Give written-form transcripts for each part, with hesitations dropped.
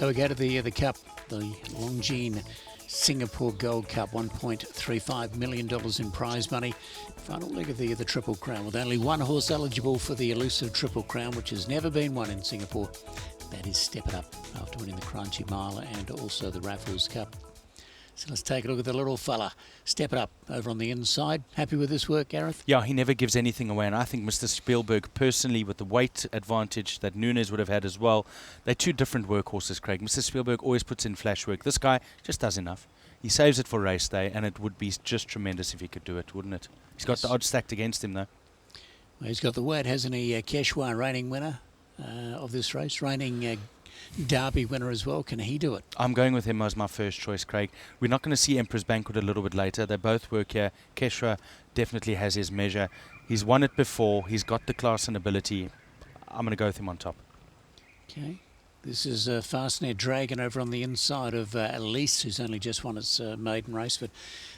So we go to the Cup, the Longines Singapore Gold Cup, $1.35 million in prize money. Final leg of the Triple Crown, with only one horse eligible for the elusive Triple Crown, which has never been won in Singapore. That is Step It Up, after winning the Crunchy Mile and also the Raffles Cup. So let's take a look at the little fella. Step It Up over on the inside. Happy with this work, Gareth? Yeah, he never gives anything away, and I think Mr. Spielberg, personally, with the weight advantage that Nunes would have had as well, they're two different workhorses, Craig. Mr. Spielberg always puts in flash work. This guy just does enough. He saves it for race day, and it would be just tremendous if he could do it, wouldn't it? He's got the odds stacked against him, though. Well, he's got the weight, hasn't he? Keshwa, reigning winner of this race, reigning Derby winner as well. Can he do it? I'm going with him as my first choice, Craig. We're not going to see Emperor's Banquet a little bit later. They both work here. Keshwa definitely has his measure. He's won it before. He's got the class and ability. I'm going to go with him on top. Okay. This is Fastnet Dragon over on the inside of Elise, who's only just won its maiden race. But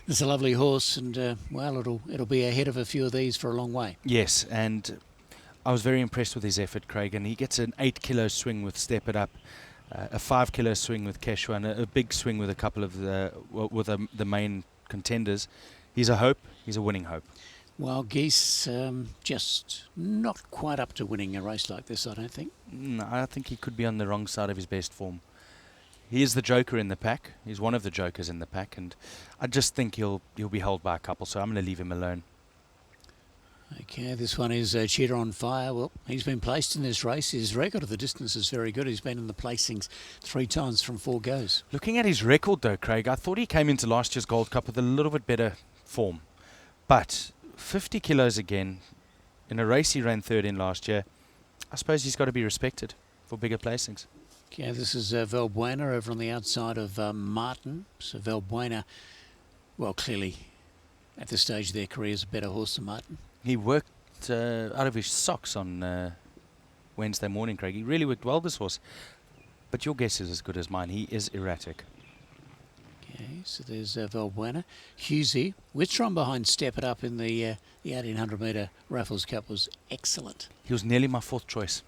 it's a lovely horse, and well, it'll be ahead of a few of these for a long way. Yes, and I was very impressed with his effort, Craig, and he gets an 8-kilo swing with Step It Up, a 5-kilo swing with Keshwa, and a big swing with a couple of the main contenders. He's a hope. He's a winning hope. Well, Geese just not quite up to winning a race like this, I don't think. No, I think he could be on the wrong side of his best form. He is the joker in the pack. He's one of the jokers in the pack, and I just think he'll be held by a couple, so I'm going to leave him alone. Okay, this one is Cheetah on Fire. Well, he's been placed in this race. His record of the distance is very good. He's been in the placings 3 times from 4 goes. Looking at his record, though, Craig, I thought he came into last year's Gold Cup with a little bit better form. But 50 kilos again, in a race he ran third in last year, I suppose he's got to be respected for bigger placings. Okay, this is Valbuena over on the outside of Martin. So Valbuena, well, clearly at this stage of their career is a better horse than Martin. He worked out of his socks on Wednesday morning, Craig. He really worked well, this horse. But your guess is as good as mine. He is erratic. Okay, so there's Valbuena. Husey, Wittron behind Step It Up in the 1800-metre Raffles Cup was excellent. He was nearly my 4th choice.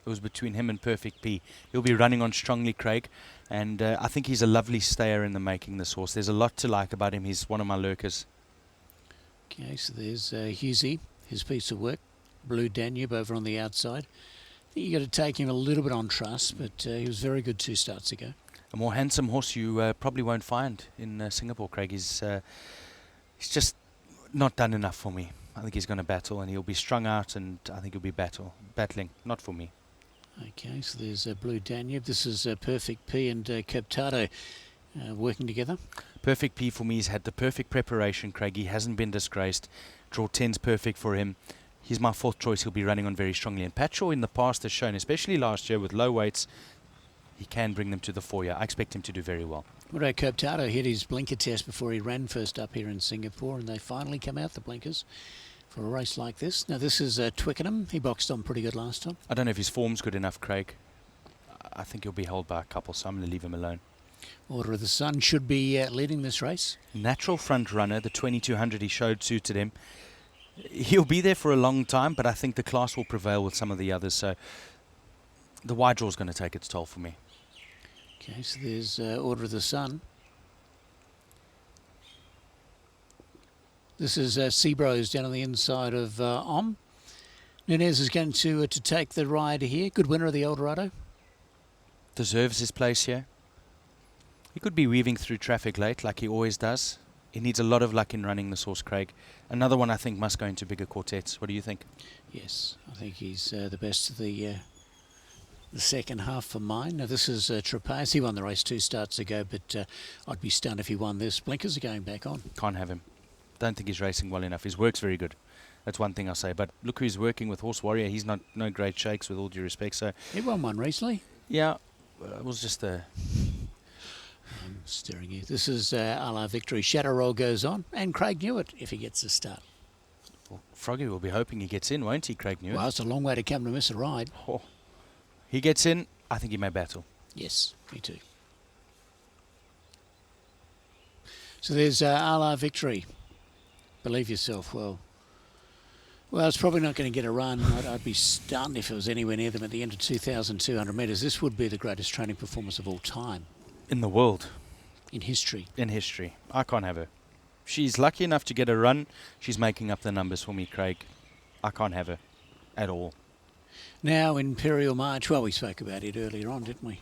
It was between him and Perfect P. He'll be running on strongly, Craig. And I think he's a lovely stayer in the making, this horse. There's a lot to like about him. He's one of my lurkers. Okay, so there's Husey, his piece of work. Blue Danube over on the outside. I think you've got to take him a little bit on trust, but he was very good 2 starts ago. A more handsome horse you probably won't find in Singapore, Craig. He's just not done enough for me. I think he's going to battle, and he'll be strung out, and I think he'll be battling. Not for me. Okay, so there's Blue Danube. This is Perfect P and Captado working together. Perfect P for me has had the perfect preparation, Craig. He hasn't been disgraced. Draw 10's perfect for him. He's my 4th choice. He'll be running on very strongly. And Patrol in the past has shown, especially last year with low weights, he can bring them to the 4 year. I expect him to do very well. What about Captado? Hit his blinker test before he ran first up here in Singapore, and they finally come out the blinkers for a race like this. Now this is Twickenham. He boxed on pretty good last time. I don't know if his form's good enough, Craig. I think he'll be held by a couple, so I'm going to leave him alone. Order of the Sun should be leading this race. Natural front runner, the 2200 he showed suited him. He'll be there for a long time, but I think the class will prevail with some of the others, so the wide draw is going to take its toll for me. Okay, so there's Order of the Sun. This is Seabros down on the inside of Om. Nunes is going to take the ride here. Good winner of the Eldorado. Deserves his place here. He could be weaving through traffic late like he always does. He needs a lot of luck in running this horse, Craig. Another one I think must go into bigger quartets. What do you think? Yes, I think he's the best of the second half for mine. Now this is Trapaz. He won the race 2 starts ago, but I'd be stunned if he won this. Blinkers are going back on. Can't have him. Don't think he's racing well enough. His work's very good. That's one thing I'll say. But look who's working with Horse Warrior. He's not no great shakes, with all due respect. So he won one recently. Yeah, it was just a... I'm staring you. This is A La Victory. Shadow Roll goes on, and Craig Newitt if he gets a start. Well, Froggy will be hoping he gets in, won't he, Craig Newitt? Well, it's a long way to come to miss a ride. Oh. He gets in, I think he may battle. Yes, me too. So there's A La Victory. Believe yourself. Well, Well, it's probably not going to get a run. I'd be stunned if it was anywhere near them at the end of 2,200 metres. This would be the greatest training performance of all time In the world, in history. in history. I can't have her. She's lucky enough to get a run. She's making up the numbers for me, Craig. I can't have her at all. Now, Imperial March. Well, we spoke about it earlier on, didn't we?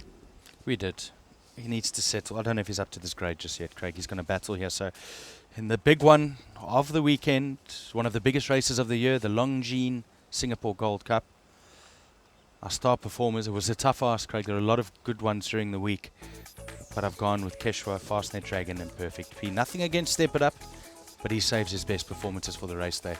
We did. He needs to settle. I don't know if he's up to this grade just yet, Craig. He's going to battle here. So, in the big one of the weekend, one of the biggest races of the year, the Longines Singapore Gold Cup. Our star performers. It was a tough ask, Craig. There are a lot of good ones during the week. But I've gone with Keshwa, Fastnet Dragon and Perfect P. Nothing against Step It Up, but he saves his best performances for the race day.